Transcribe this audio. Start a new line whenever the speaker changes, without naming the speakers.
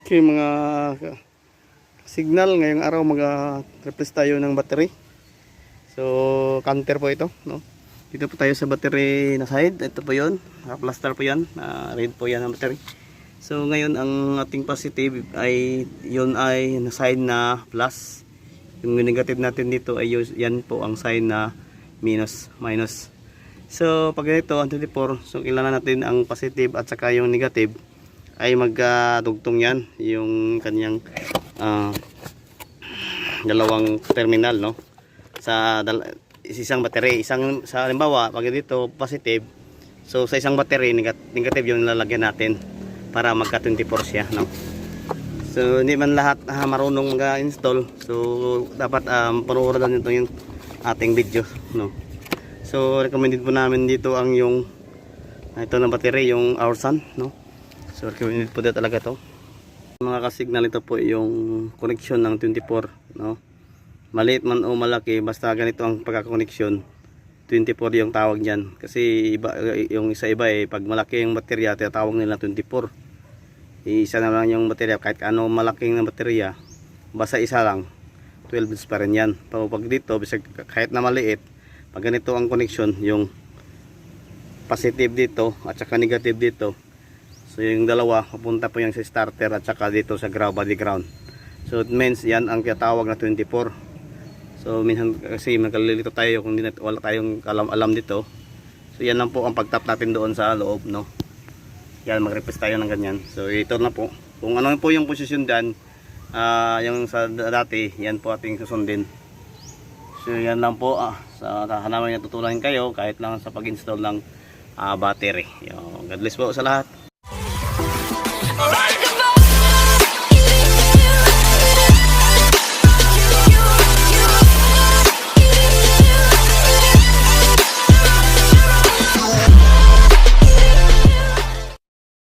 Okay mga signal, ngayong araw mag-replace tayo ng battery. So counter po ito, no? Dito po tayo sa battery na side. Ito po 'yon, plaster po 'yan, red po 'yan ang battery. So ngayon ang ating positive ay 'yon ay na side na plus. Yung negative natin dito ay yan po ang sign na minus. So pag ito ang 24, so kailangan natin ang positive at saka yung negative ay magdugtong yan yung kanyang dalawang terminal, no, sa isang battery. Sa halimbawa pag dito positive, so sa isang battery negative yung lalagyan natin para magka 24 siya, no. So hindi man lahat marunong mag-install, so dapat panoorin nito yung ating video, no. So recommended po namin dito ang yung ito na battery, yung Aursan, no. So recommended po dito talaga to. Mga ka-signal, ito po yung connection ng 24, no. Maliit man o malaki, basta ganito ang pagka-connection, 24 yung tawag niyan. Kasi iba, yung iba pag malaki yung baterya, tinatawag nila 24. Isa na lang yung baterya, kahit ano malaking na baterya, basta isa lang, 12 volts pa rin yan. Pero pag dito, kahit na maliit, pag ganito ang connection, yung positive dito at saka negative dito, so yung dalawa papunta po yung sa starter at saka dito sa body ground. So it means yan ang tinatawag na 24. So minsan kasi magkalilito tayo kung wala tayong alam dito. So yan lang po ang pagtap natin doon sa loob, no. Yan, mag-replace tayo ng ganyan. So ito na po, kung ano po yung posisyon dyan, yung sa dati, yan po ating susundin. So yan lang po, sa hanaman niya tutulungan kayo kahit lang sa pag-install ng battery. God bless po sa lahat.